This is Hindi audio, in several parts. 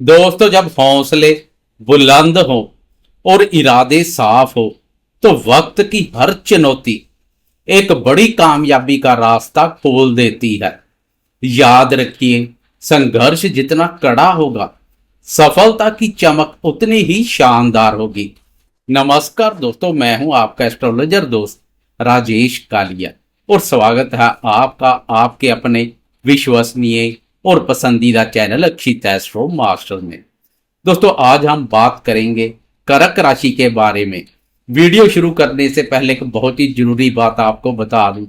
दोस्तों, जब हौसले बुलंद हो और इरादे साफ हो तो वक्त की हर चुनौती एक बड़ी कामयाबी का रास्ता खोल देती है। याद रखिए, संघर्ष जितना कड़ा होगा, सफलता की चमक उतनी ही शानदार होगी। नमस्कार दोस्तों, मैं हूं आपका एस्ट्रोलॉजर दोस्त राजेश कालिया और स्वागत है आपका आपके अपने विश्वसनीय और पसंदीदा चैनल अक्षित एस्ट्रो मास्टर में। दोस्तों, आज हम बात करेंगे कर्क राशि के बारे में। वीडियो शुरू करने से पहले एक बहुत ही जरूरी बात आपको बता दूं,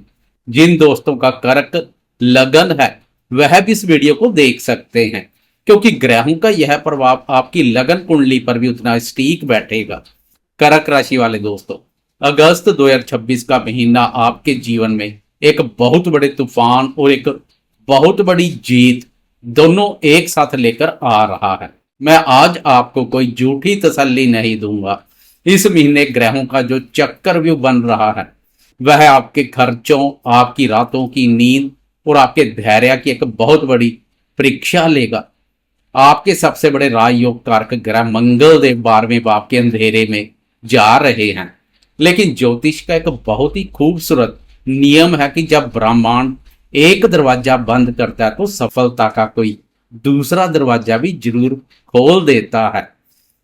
जिन दोस्तों का कर्क लगन है वह भी इस वीडियो को देख सकते हैं, क्योंकि ग्रहों का यह प्रभाव आपकी लगन कुंडली पर भी उतना स्टीक बैठेगा। कर्क राशि वाले दोस्तों, अगस्त 2026 का महीना आपके जीवन में एक बहुत बड़े तूफान और एक बहुत बड़ी जीत दोनों एक साथ लेकर आ रहा है। मैं आज आपको कोई झूठी तसल्ली नहीं दूंगा। इस महीने ग्रहों का जो चक्रव्यूह बन रहा है वह आपके खर्चों, आपकी रातों की नींद और आपके धैर्य की एक बहुत बड़ी परीक्षा लेगा। आपके सबसे बड़े राजयोग कारक ग्रह मंगल देव 12वें भाव के अंधेरे में जा रहे हैं। लेकिन ज्योतिष का एक बहुत ही खूबसूरत नियम है कि जब ब्रह्मांड एक दरवाजा बंद करता है तो सफलता का कोई दूसरा दरवाजा भी जरूर खोल देता है।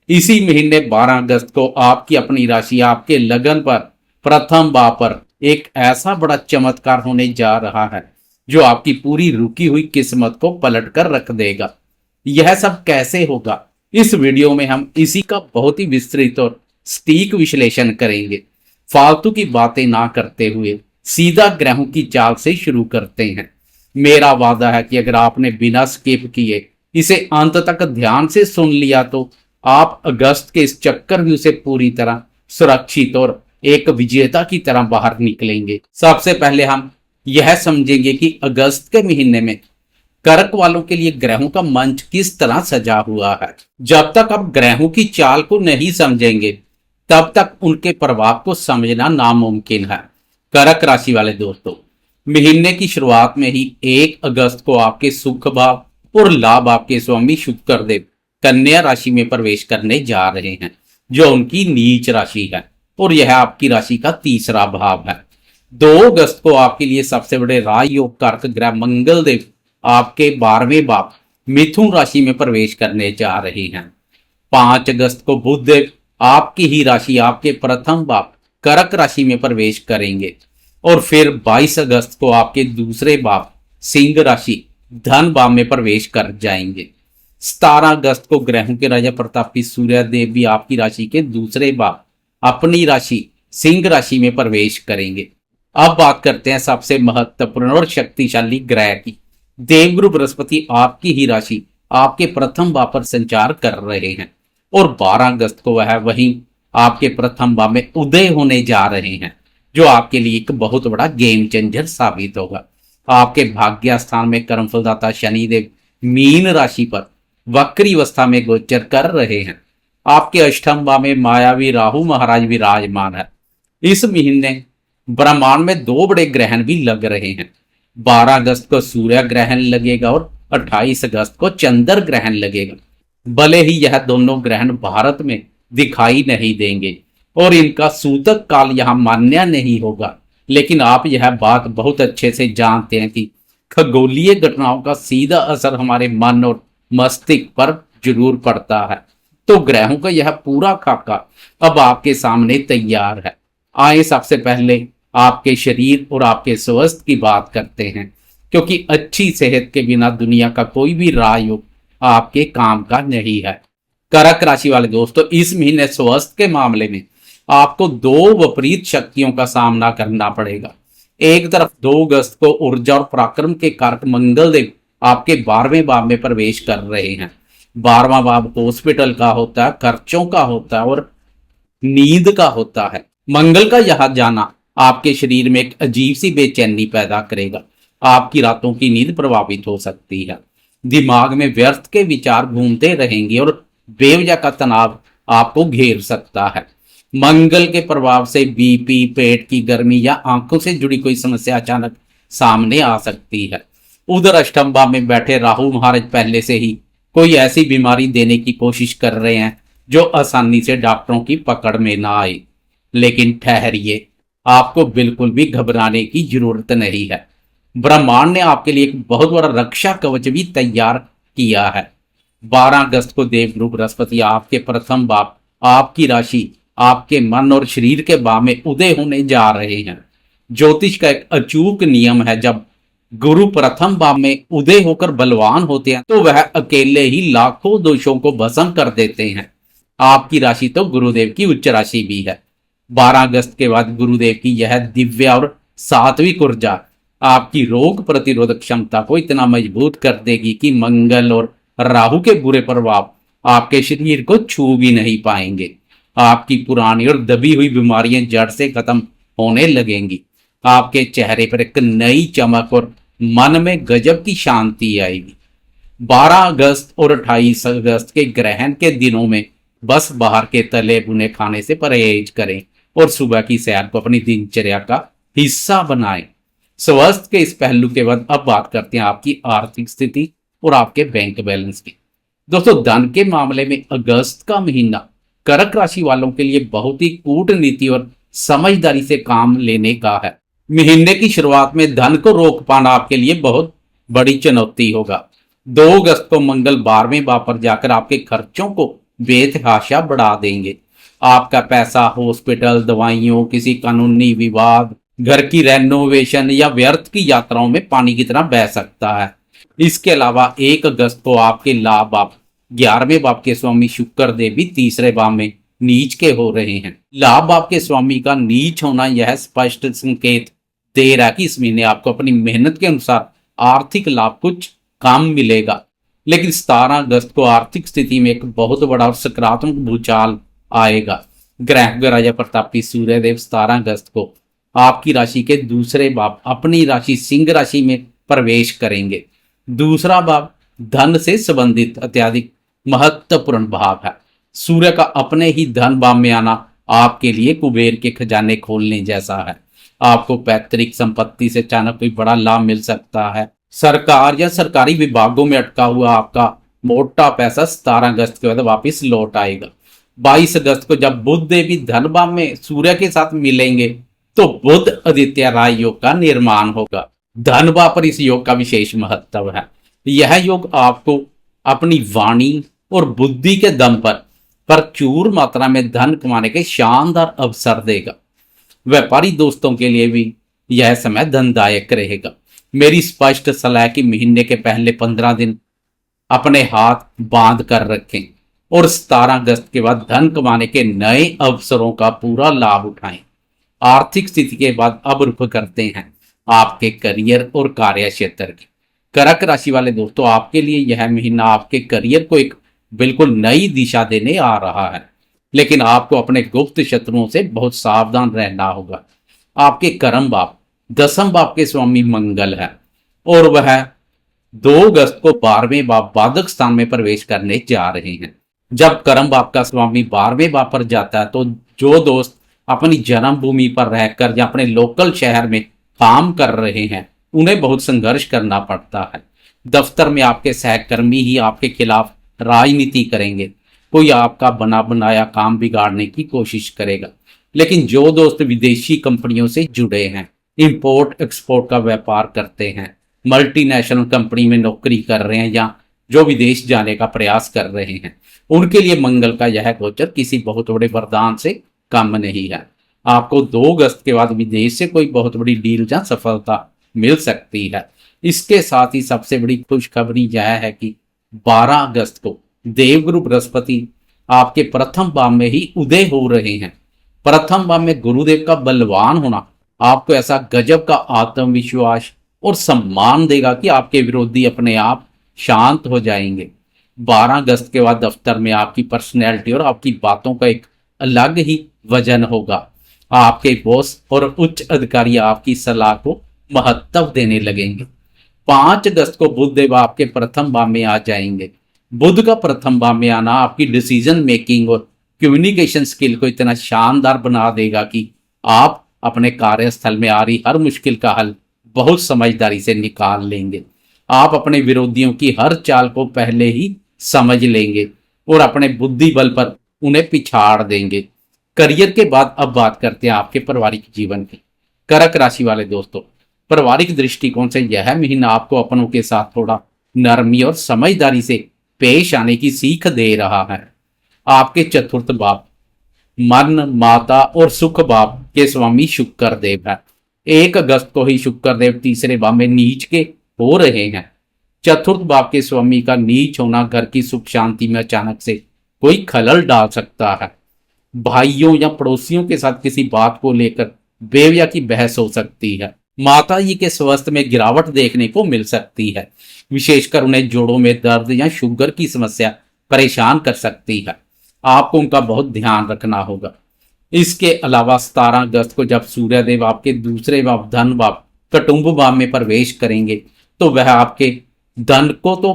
इसी महीने 12 अगस्त को आपकी अपनी राशि आपके लगन पर प्रथम भाव पर एक ऐसा बड़ा चमत्कार होने जा रहा है जो आपकी पूरी रुकी हुई किस्मत को पलट कर रख देगा। यह सब कैसे होगा, इस वीडियो में हम इसी का बहुत ही विस्तृत और सटीक विश्लेषण करेंगे। फालतू की बातें ना करते हुए सीधा ग्रहों की चाल से शुरू करते हैं। मेरा वादा है कि अगर आपने बिना स्किप किए इसे अंत तक ध्यान से सुन लिया तो आप अगस्त के इस चक्रव्यूह से पूरी तरह सुरक्षित और एक विजेता की तरह बाहर निकलेंगे। सबसे पहले हम यह समझेंगे कि अगस्त के महीने में कर्क वालों के लिए ग्रहों का मंच किस तरह सजा हुआ है। जब तक आप ग्रहों की चाल को नहीं समझेंगे तब तक उनके प्रभाव को समझना नामुमकिन है। कर्क राशि वाले दोस्तों, महीने की शुरुआत में ही 1 अगस्त को आपके सुख भाव और लाभ आपके स्वामी शुक्र देव कन्या राशि में प्रवेश करने जा रहे हैं, जो उनकी नीच राशि है और यह आपकी राशि का तीसरा भाव है। 2 अगस्त को आपके लिए सबसे बड़े राजयोग कारक ग्रह मंगल देव आपके 12वें भाव मिथुन राशि में प्रवेश करने जा रहे हैं। 5 अगस्त को बुध देव आपकी ही राशि आपके प्रथम भाव कर्क राशि में प्रवेश करेंगे और फिर 22 अगस्त को आपके दूसरे भाव सिंह राशि धन भाव में प्रवेश कर जाएंगे। 17 अगस्त को ग्रहों के राजा प्रतापी सूर्य देव भी आपकी राशि के दूसरे भाव अपनी राशि सिंह राशि में प्रवेश करेंगे। अब बात करते हैं सबसे महत्वपूर्ण और शक्तिशाली ग्रह की। देवगुरु बृहस्पति आपकी ही राशि आपके प्रथम भाव पर संचार कर रहे हैं और 12 अगस्त को वह वहीं आपके प्रथम भाव में उदय होने जा रहे हैं, जो आपके लिए एक बहुत बड़ा गेम चेंजर साबित होगा। आपके भाग्य स्थान में कर्मफलदाता शनिदेव मीन राशि पर वक्री अवस्था में गोचर कर रहे हैं। आपके अष्टम भाव में मायावी राहु महाराज विराजमान है। इस महीने ब्रह्मांड में 2 बड़े ग्रहण भी लग रहे हैं। 12 अगस्त को सूर्य ग्रहण लगेगा और 28 अगस्त को चंद्र ग्रहण लगेगा। भले ही यह दोनों ग्रहण भारत में दिखाई नहीं देंगे और इनका सूतक काल यहां मान्य नहीं होगा, लेकिन आप यह बात बहुत अच्छे से जानते हैं कि खगोलीय घटनाओं का सीधा असर हमारे मन और मस्तिष्क पर जरूर पड़ता है। तो ग्रहों का यह पूरा खाका अब आपके सामने तैयार है। आइए सबसे पहले आपके शरीर और आपके स्वास्थ्य की बात करते हैं, क्योंकि अच्छी सेहत के बिना दुनिया का कोई भी राजयोग आपके काम का नहीं है। कर्क राशि वाले दोस्तों, इस महीने स्वास्थ्य के मामले में आपको 2 विपरीत शक्तियों का सामना करना पड़ेगा। एक तरफ 2 अगस्त को ऊर्जा और पराक्रम के कारक मंगल देव आपके 12वें भाव में प्रवेश कर रहे हैं। 12वां भाव हॉस्पिटल का होता है, खर्चों का होता है और नींद का होता है। मंगल का यहां जाना आपके शरीर में एक अजीब सी बेचैनी पैदा करेगा। आपकी रातों की नींद प्रभावित हो सकती है। दिमाग में व्यर्थ के विचार घूमते रहेंगे और बेवजह का तनाव आपको घेर सकता है। मंगल के प्रभाव से बीपी, पेट की गर्मी या आंखों से जुड़ी कोई समस्या अचानक सामने आ सकती है। उधर अष्टम भाव में बैठे राहु महाराज पहले से ही कोई ऐसी बीमारी देने की कोशिश कर रहे हैं जो आसानी से डॉक्टरों की पकड़ में ना आए। लेकिन ठहरिए, आपको बिल्कुल भी घबराने की जरूरत नहीं है। ब्रह्मांड ने आपके लिए एक बहुत बड़ा रक्षा कवच भी तैयार किया है। 12 अगस्त को देवगुरु बृहस्पति आपके प्रथम भाव, आपकी राशि, आपके मन और शरीर के भाव में उदय होने जा रहे हैं। ज्योतिष का एक अचूक नियम है, जब गुरु प्रथम भाव में उदय होकर बलवान होते हैं तो वह अकेले ही लाखों दोषों को भस्म कर देते हैं। आपकी राशि तो गुरुदेव की उच्च राशि भी है। 12 अगस्त के बाद गुरुदेव की यह दिव्य और सात्विक ऊर्जा आपकी रोग प्रतिरोधक क्षमता को इतना मजबूत कर देगी कि मंगल और राहु के बुरे प्रभाव आपके शरीर को छू भी नहीं पाएंगे। आपकी पुरानी और दबी हुई बीमारियां जड़ से खत्म होने लगेंगी। आपके चेहरे पर एक नई चमक और मन में गजब की शांति आएगी। 12 अगस्त और 28 अगस्त के ग्रहण के दिनों में बस बाहर के तले भुने खाने से परहेज करें और सुबह की सैर को अपनी दिनचर्या का हिस्सा बनाएं। स्वास्थ्य के इस पहलू के बाद अब बात करते हैं आपकी आर्थिक स्थिति और आपके बैंक बैलेंस की। दोस्तों, धन के मामले में अगस्त का महीना कर्क राशि वालों के लिए बहुत ही कूटनीति और समझदारी से काम लेने का है। महीने की शुरुआत में धन को रोक पाना आपके लिए बहुत बड़ी चुनौती होगा। 2 अगस्त को मंगल 12वें भाव पर जाकर आपके खर्चों को बेतहाशा बढ़ा देंगे। आपका पैसा हॉस्पिटल, दवाइयों, किसी कानूनी विवाद, घर की रेनोवेशन या व्यर्थ की यात्राओं में पानी की तरह बह सकता है। इसके अलावा 1 अगस्त को आपके लाभ भाव 11वें भाव के स्वामी शुक्र देव भी तीसरे भाव में नीच के हो रहे हैं। लाभ भाव के स्वामी का नीच होना यह स्पष्ट संकेत दे रहा है कि इस महीने आपको अपनी मेहनत के अनुसार आर्थिक लाभ कुछ कम मिलेगा। लेकिन 17 अगस्त को आर्थिक स्थिति में एक बहुत बड़ा और सकारात्मक भूचाल आएगा। ग्रह राजा प्रतापी सूर्यदेव 17 अगस्त को आपकी राशि के दूसरे भाव अपनी राशि सिंह राशि में प्रवेश करेंगे। दूसरा भाव धन से संबंधित अत्यधिक महत्वपूर्ण भाव है। सूर्य का अपने ही धन भाव में आना आपके लिए कुबेर के खजाने खोलने जैसा है। आपको पैतृक संपत्ति से अचानक कोई बड़ा लाभ मिल सकता है। सरकार या सरकारी विभागों में अटका हुआ आपका मोटा पैसा 17 अगस्त के बाद वापस लौट आएगा। 22 अगस्त को जब बुध देवी धन भाव में सूर्य के साथ मिलेंगे तो बुध आदित्य राय योग का निर्माण होगा। धन भाव पर इस योग का विशेष महत्व है। यह योग आपको अपनी वाणी और बुद्धि के दम पर प्रचुर मात्रा में धन कमाने के शानदार अवसर देगा। व्यापारी दोस्तों के लिए भी यह समय धनदायक रहेगा। मेरी स्पष्ट सलाह कि महीने के पहले 15 दिन अपने हाथ बांध कर रखें और 17 अगस्त के बाद धन कमाने के नए अवसरों का पूरा लाभ उठाएं। आर्थिक स्थिति के बाद अब रुख करते हैं आपके करियर और कार्य क्षेत्र की। कर्क राशि वाले दोस्तों, आपके लिए यह महीना आपके करियर को एक बिल्कुल नई दिशा देने आ रहा है। लेकिन आपको अपने गुप्त शत्रुओं से बहुत सावधान रहना होगा। आपके कर्म भाव 10वें भाव के स्वामी मंगल है और वह 2 अगस्त को 12वें भाव बाधक स्थान में प्रवेश करने जा रहे हैं। जब कर्म भाव का स्वामी 12वें भाव पर जाता है तो जो दोस्त अपनी जन्मभूमि पर रहकर या अपने लोकल शहर में काम कर रहे हैं उन्हें बहुत संघर्ष करना पड़ता है। दफ्तर में आपके सहकर्मी ही आपके खिलाफ राजनीति करेंगे। कोई आपका बना बनाया काम बिगाड़ने की कोशिश करेगा। लेकिन जो दोस्त विदेशी कंपनियों से जुड़े हैं, इंपोर्ट एक्सपोर्ट का व्यापार करते हैं, मल्टीनेशनल कंपनी में नौकरी कर रहे हैं या जो विदेश जाने का प्रयास कर रहे हैं, उनके लिए मंगल का यह गोचर किसी बहुत बड़े वरदान से कम नहीं है। आपको 2 अगस्त के बाद विदेश से कोई बहुत बड़ी डील या सफलता मिल सकती है। इसके साथ ही सबसे बड़ी खुशखबरी यह है कि 12 अगस्त को देवगुरु बृहस्पति आपके प्रथम भाव में ही उदय हो रहे हैं। प्रथम भाव में गुरुदेव का बलवान होना आपको ऐसा गजब का आत्मविश्वास और सम्मान देगा कि आपके विरोधी अपने आप शांत हो जाएंगे। 12 अगस्त के बाद दफ्तर में आपकी पर्सनैलिटी और आपकी बातों का एक अलग ही वजन होगा। आपके बॉस और उच्च अधिकारी आपकी सलाह को महत्व देने लगेंगे। 5 अगस्त को बुध देव आपके प्रथम भाव में आ जाएंगे। बुध का प्रथम भाव में आना आपकी डिसीजन मेकिंग और कम्युनिकेशन स्किल को इतना शानदार बना देगा कि आप अपने कार्यस्थल में आ रही हर मुश्किल का हल बहुत समझदारी से निकाल लेंगे। आप अपने विरोधियों की हर चाल को पहले ही समझ लेंगे और अपने बुद्धि बल पर उन्हें पिछाड़ देंगे। करियर के बाद अब बात करते हैं आपके पारिवारिक जीवन की। कर्क राशि वाले दोस्तों, पारिवारिक दृष्टिकोण से यह महीना आपको अपनों के साथ थोड़ा नरमी और समझदारी से पेश आने की सीख दे रहा है। आपके चतुर्थ भाव मन, माता और सुख भाव के स्वामी शुक्र देव है। 1 अगस्त को ही शुक्र देव तीसरे भाव में नीच के हो रहे हैं। चतुर्थ भाव के स्वामी का नीच होना घर की सुख शांति में अचानक से कोई खलल डाल सकता है। भाइयों या पड़ोसियों के साथ किसी बात को लेकर बेवजह की बहस हो सकती है। माता जी के स्वास्थ्य में गिरावट देखने को मिल सकती है, विशेषकर उन्हें जोड़ों में दर्द या शुगर की समस्या परेशान कर सकती है। आपको उनका बहुत ध्यान रखना होगा। इसके अलावा 17 अगस्त को जब सूर्यदेव आपके दूसरे भाव धन भाव कुटुंब भाव में प्रवेश करेंगे तो वह आपके धन को तो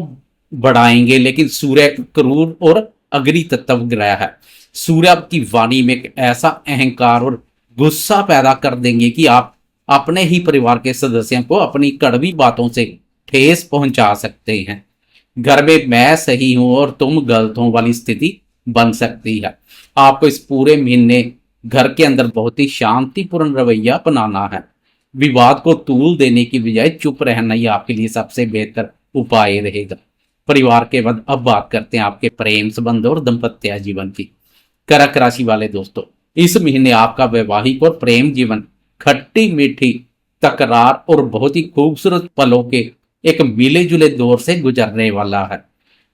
बढ़ाएंगे, लेकिन सूर्य क्रूर और अग्नि तत्व ग्रह है। सूर्य आपकी वाणी में एक ऐसा अहंकार और गुस्सा पैदा कर देंगे कि आप अपने ही परिवार के सदस्यों को अपनी कड़वी बातों से ठेस पहुंचा सकते हैं। घर में मैं सही हूं और तुम गलत हो वाली स्थिति बन सकती है। आपको इस पूरे महीने घर के अंदर बहुत ही शांतिपूर्ण रवैया अपनाना है। विवाद को तूल देने की बजाय चुप रहना ही आपके लिए सबसे बेहतर उपाय रहेगा। परिवार के बाद अब बात करते हैं आपके प्रेम संबंध और दाम्पत्य जीवन की। कर्क राशि वाले दोस्तों, इस महीने आपका वैवाहिक और प्रेम जीवन खट्टी मीठी तकरार और बहुत ही खूबसूरत पलों के एक मिले जुले दौर से गुजरने वाला है।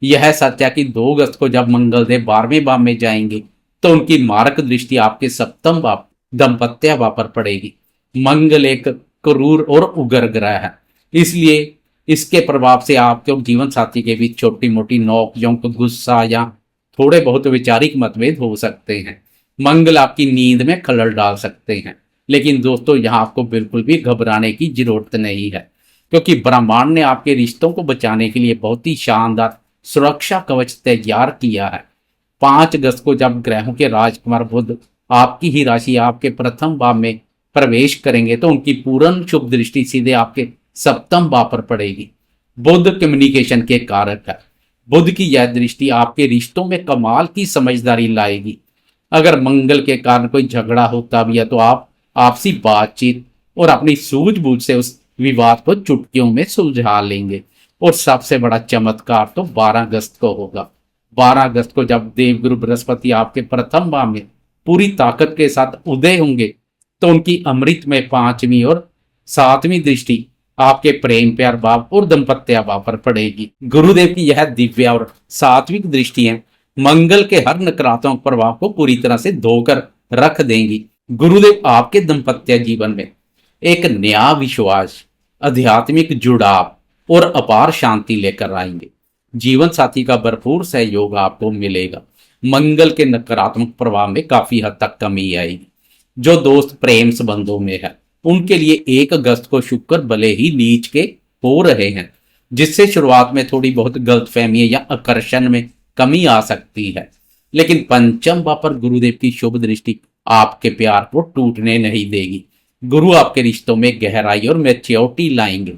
यह सच है कि 2 अगस्त को जब मंगलदेव 12वें भाव में जाएंगे तो उनकी मारक दृष्टि आपके सप्तम भाव दाम्पत्य भाव पर पड़ेगी। मंगल एक क्रूर और उग्र ग्रह है, इसलिए इसके प्रभाव से आपके और जीवन साथी के बीच छोटी मोटी नोक झोंक, गुस्सा या थोड़े बहुत वैचारिक मतभेद हो सकते हैं। मंगल आपकी नींद में खलल डाल सकते हैं, लेकिन दोस्तों यहाँ आपको बिल्कुल भी घबराने की जरूरत नहीं है, क्योंकि ब्रह्मांड ने आपके रिश्तों को बचाने के लिए बहुत ही शानदार सुरक्षा कवच तैयार किया है। 5 अगस्त को जब ग्रहों के राजकुमार बुध आपकी ही राशि आपके प्रथम भाव में प्रवेश करेंगे तो उनकी पूर्ण शुभ दृष्टि सीधे आपके सप्तम भाव पर पड़ेगी। बुध कम्युनिकेशन के कारक है। बुध की यह दृष्टि आपके रिश्तों में कमाल की समझदारी लाएगी। अगर मंगल के कारण कोई झगड़ा होता भी है तो आप आपसी बातचीत और अपनी सूझबूझ से उस विवाद को चुटकियों में सुलझा लेंगे। और सबसे बड़ा चमत्कार तो 12 अगस्त को होगा। 12 अगस्त को जब देवगुरु बृहस्पति आपके प्रथम भाव में पूरी ताकत के साथ उदय होंगे तो उनकी अमृत में 5वीं और 7वीं दृष्टि आपके प्रेम प्यार भाव और दाम्पत्य भाव पर पड़ेगी। गुरुदेव की यह दिव्य और सात्विक दृष्टियां मंगल के हर नकारात्मक प्रभाव को पूरी तरह से धोकर रख देंगी। गुरुदेव आपके दाम्पत्य जीवन में एक नया विश्वास, आध्यात्मिक जुड़ाव और अपार शांति लेकर आएंगे। जीवन साथी का भरपूर सहयोग आपको मिलेगा। मंगल के नकारात्मक प्रभाव में काफी हद तक कमी आएगी। जो दोस्त प्रेम संबंधों में है उनके लिए 1 अगस्त को शुक्र भले ही नीच के हो रहे हैं, जिससे शुरुआत में थोड़ी बहुत गलतफहमी या आकर्षण में कमी आ सकती है, लेकिन पंचम भाव पर गुरुदेव की शुभ दृष्टि आपके प्यार को टूटने नहीं देगी। गुरु आपके रिश्तों में गहराई और मैच्योरिटी लाएंगे।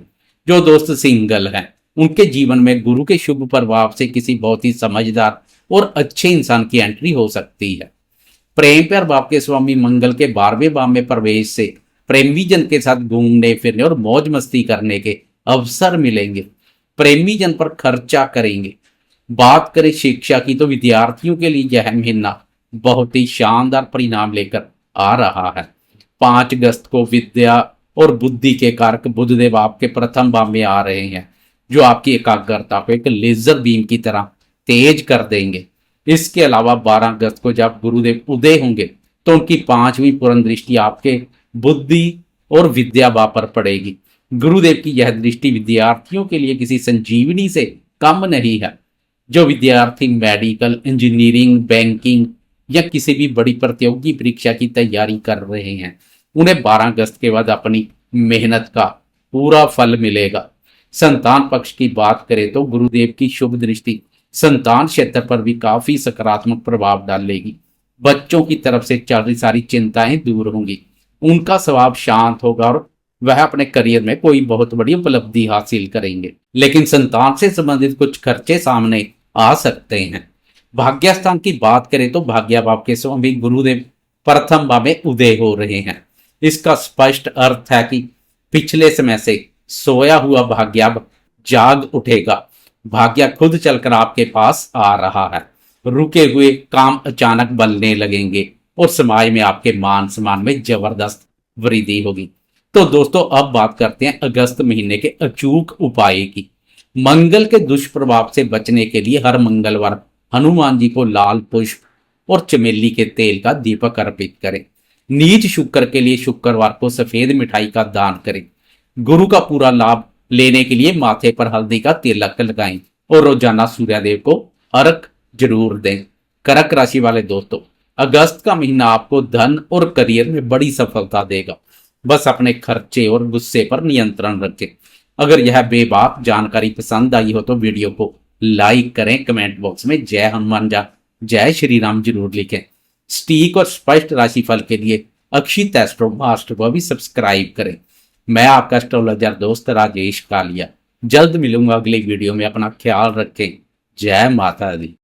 जो दोस्त सिंगल हैं उनके जीवन में गुरु के शुभ प्रभाव से किसी बहुत ही समझदार और अच्छे इंसान की एंट्री हो सकती है। प्रेम प्यार भाव के स्वामी मंगल के 12वें भाव में प्रवेश से प्रेमी जन के साथ घूमने फिरने और मौज मस्ती करने के अवसर मिलेंगे। प्रेमी जन पर खर्चा करेंगे। बात करें शिक्षा की तो विद्यार्थियों के लिए यह महीना बहुत ही शानदार परिणाम लेकर आ रहा है। 5 अगस्त को विद्या और बुद्धि के कारक बुधदेव आपके प्रथम भाव में आ रहे हैं, जो आपकी एकाग्रता को एक लेजर बीम की तरह तेज कर देंगे। इसके अलावा 12 अगस्त को जब गुरुदेव उदय होंगे तो उनकी 5वीं पूर्ण दृष्टि आपके बुद्धि और विद्या भाव पर पड़ेगी। गुरुदेव की यह दृष्टि विद्यार्थियों के लिए किसी संजीवनी से कम नहीं है। जो विद्यार्थी मेडिकल, इंजीनियरिंग, बैंकिंग या किसी भी बड़ी प्रतियोगी परीक्षा की तैयारी कर रहे हैं उन्हें 12 अगस्त के बाद अपनी मेहनत का पूरा फल मिलेगा। संतान पक्ष की बात करें तो गुरुदेव की शुभ दृष्टि संतान क्षेत्र पर भी काफी सकारात्मक प्रभाव डालेगी। बच्चों की तरफ से चल रही सारी चिंताएं दूर होंगी। उनका स्वभाव शांत होगा और वह अपने करियर में कोई बहुत बड़ी उपलब्धि हासिल करेंगे। लेकिन संतान से संबंधित कुछ खर्चे सामने आ सकते हैं। भाग्य स्थान की बात करें तो भाग्य भाव के स्वामी गुरुदेव प्रथम भाव में उदय हो रहे हैं। इसका स्पष्ट अर्थ है कि पिछले समय से सोया हुआ भाग्य अब जाग उठेगा। भाग्य खुद चलकर आपके पास आ रहा है। रुके हुए काम अचानक बनने लगेंगे और समाज में आपके मान सम्मान में जबरदस्त वृद्धि होगी। तो दोस्तों अब बात करते हैं अगस्त महीने के अचूक उपाय की। मंगल के दुष्प्रभाव से बचने के लिए हर मंगलवार हनुमान जी को लाल पुष्प और चमेली के तेल का दीपक अर्पित करें। नीच शुक्र के लिए शुक्रवार को सफेद मिठाई का दान करें। गुरु का पूरा लाभ लेने के लिए माथे पर हल्दी का तिलक लगाएं और रोजाना सूर्यदेव को अर्घ जरूर दें। कर्क राशि वाले दोस्तों, अगस्त का महीना आपको धन और करियर में बड़ी सफलता देगा। बस अपने खर्चे और गुस्से पर नियंत्रण रखें। अगर यह बेबाक जानकारी पसंद आई हो तो वीडियो को लाइक करें, कमेंट बॉक्स में जय हनुमान जा जय श्री राम जरूर लिखें। सटीक और स्पष्ट राशिफल के लिए अक्षित एस्ट्रो मास्टर को भी सब्सक्राइब करें। मैं आपका एस्ट्रोलॉजर दोस्त राजेश कालिया जल्द मिलूंगा अगली वीडियो में। अपना ख्याल रखें। जय माता दी।